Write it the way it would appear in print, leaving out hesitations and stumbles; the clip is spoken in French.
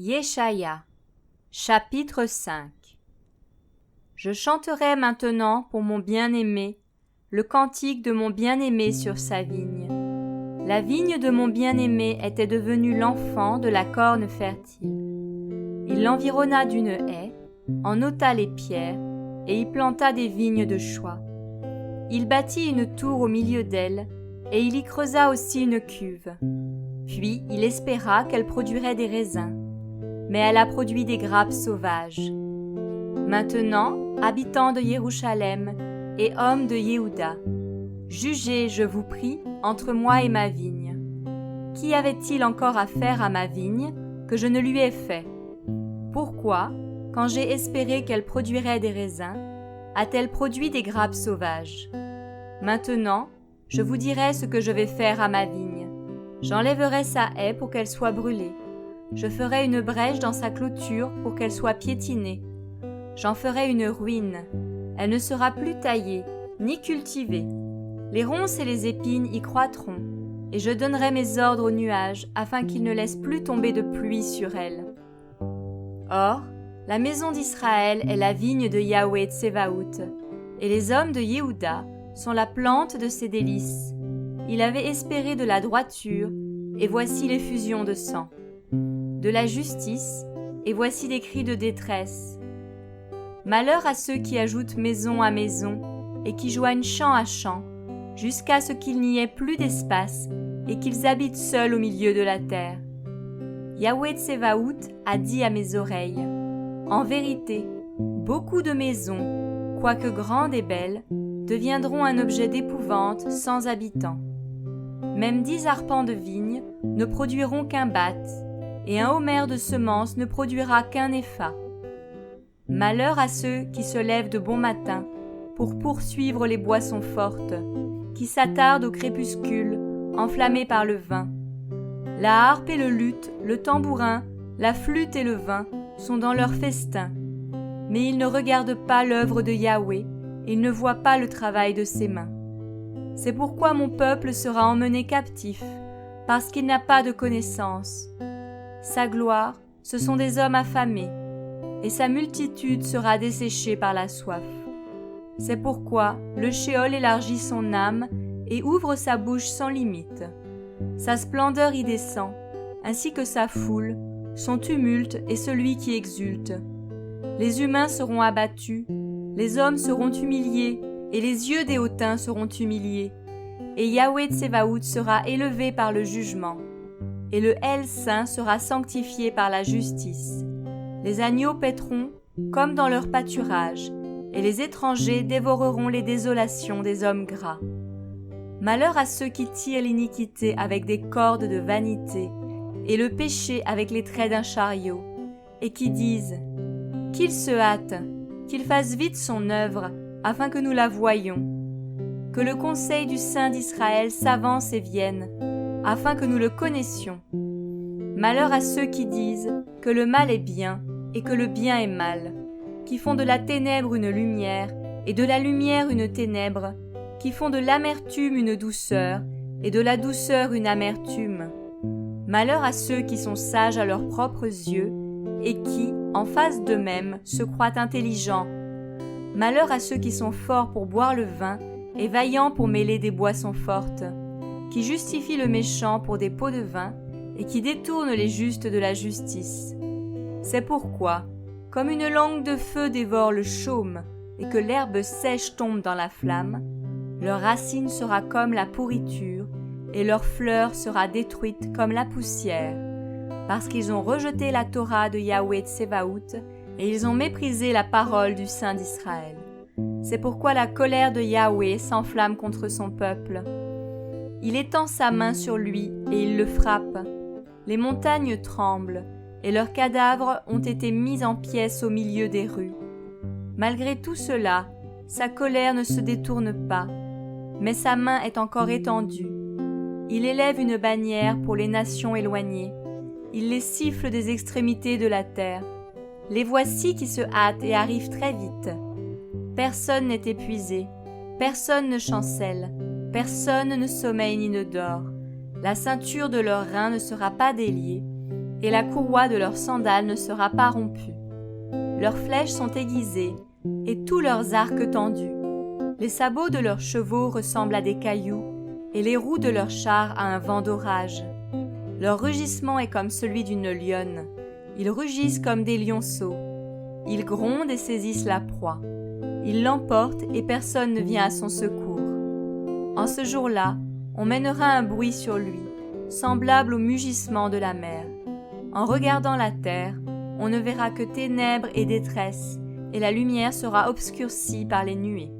Yeshaya, chapitre 5. Je chanterai maintenant pour mon bien-aimé le cantique de mon bien-aimé sur sa vigne. La vigne de mon bien-aimé était devenue l'enfant de la corne fertile. Il l'environna d'une haie, en ôta les pierres, et y planta des vignes de choix. Il bâtit une tour au milieu d'elle, et il y creusa aussi une cuve. Puis il espéra qu'elle produirait des raisins, mais elle a produit des grappes sauvages. Maintenant, habitants de Jérusalem et hommes de Yehuda, jugez, je vous prie, entre moi et ma vigne. Qu'y avait-il encore à faire à ma vigne que je ne lui ai fait? Pourquoi, quand j'ai espéré qu'elle produirait des raisins, a-t-elle produit des grappes sauvages? Maintenant, je vous dirai ce que je vais faire à ma vigne. J'enlèverai sa haie pour qu'elle soit brûlée. Je ferai une brèche dans sa clôture pour qu'elle soit piétinée. J'en ferai une ruine. Elle ne sera plus taillée, ni cultivée. Les ronces et les épines y croîtront, et je donnerai mes ordres aux nuages afin qu'ils ne laissent plus tomber de pluie sur elle. Or, la maison d'Israël est la vigne de Yahweh Tsevaout, et les hommes de Yehuda sont la plante de ses délices. Il avait espéré de la droiture, et voici l'effusion de sang. De la justice, et voici des cris de détresse. Malheur à ceux qui ajoutent maison à maison, et qui joignent champ à champ, jusqu'à ce qu'il n'y ait plus d'espace, et qu'ils habitent seuls au milieu de la terre. Yahweh Tsevaout a dit à mes oreilles, en vérité, beaucoup de maisons, quoique grandes et belles, deviendront un objet d'épouvante sans habitants. Même 10 arpents de vigne ne produiront qu'un bat, et un homer de semences ne produira qu'un épha. Malheur à ceux qui se lèvent de bon matin pour poursuivre les boissons fortes, qui s'attardent au crépuscule, enflammés par le vin. La harpe et le luth, le tambourin, la flûte et le vin sont dans leur festin. Mais ils ne regardent pas l'œuvre de Yahweh, ils ne voient pas le travail de ses mains. C'est pourquoi mon peuple sera emmené captif, parce qu'il n'a pas de connaissance. Sa gloire, ce sont des hommes affamés, et sa multitude sera desséchée par la soif. C'est pourquoi le Sheol élargit son âme et ouvre sa bouche sans limite. Sa splendeur y descend, ainsi que sa foule, son tumulte et celui qui exulte. Les humains seront abattus, les hommes seront humiliés, et les yeux des hautains seront humiliés. Et Yahweh Tsevaout sera élevé par le jugement, et le El Saint sera sanctifié par la justice. Les agneaux paîtront comme dans leur pâturage, et les étrangers dévoreront les désolations des hommes gras. Malheur à ceux qui tirent l'iniquité avec des cordes de vanité, et le péché avec les traits d'un chariot, et qui disent « Qu'il se hâte, qu'il fasse vite son œuvre, afin que nous la voyions. Que le conseil du Saint d'Israël s'avance et vienne, afin que nous le connaissions. Malheur à ceux qui disent que le mal est bien et que le bien est mal, qui font de la ténèbre une lumière et de la lumière une ténèbre, qui font de l'amertume une douceur et de la douceur une amertume. Malheur à ceux qui sont sages à leurs propres yeux et qui, en face d'eux-mêmes, se croient intelligents. Malheur à ceux qui sont forts pour boire le vin et vaillants pour mêler des boissons fortes, qui justifient le méchant pour des pots de vin et qui détournent les justes de la justice. C'est pourquoi, comme une langue de feu dévore le chaume et que l'herbe sèche tombe dans la flamme, leur racine sera comme la pourriture et leur fleur sera détruite comme la poussière, parce qu'ils ont rejeté la Torah de Yahweh Tsevaout et ils ont méprisé la parole du Saint d'Israël. C'est pourquoi la colère de Yahweh s'enflamme contre son peuple. Il étend sa main sur lui et il le frappe. Les montagnes tremblent, et leurs cadavres ont été mis en pièces au milieu des rues. Malgré tout cela, sa colère ne se détourne pas, mais sa main est encore étendue. Il élève une bannière pour les nations éloignées. Il les siffle des extrémités de la terre. Les voici qui se hâtent et arrivent très vite. Personne n'est épuisé, personne ne chancelle, personne ne sommeille ni ne dort. La ceinture de leurs reins ne sera pas déliée, et la courroie de leurs sandales ne sera pas rompue. Leurs flèches sont aiguisées, et tous leurs arcs tendus. Les sabots de leurs chevaux ressemblent à des cailloux, et les roues de leurs chars à un vent d'orage. Leur rugissement est comme celui d'une lionne. Ils rugissent comme des lionceaux. Ils grondent et saisissent la proie. Ils l'emportent et personne ne vient à son secours. En ce jour-là, on mènera un bruit sur lui, semblable au mugissement de la mer. En regardant la terre, on ne verra que ténèbres et détresse, et la lumière sera obscurcie par les nuées.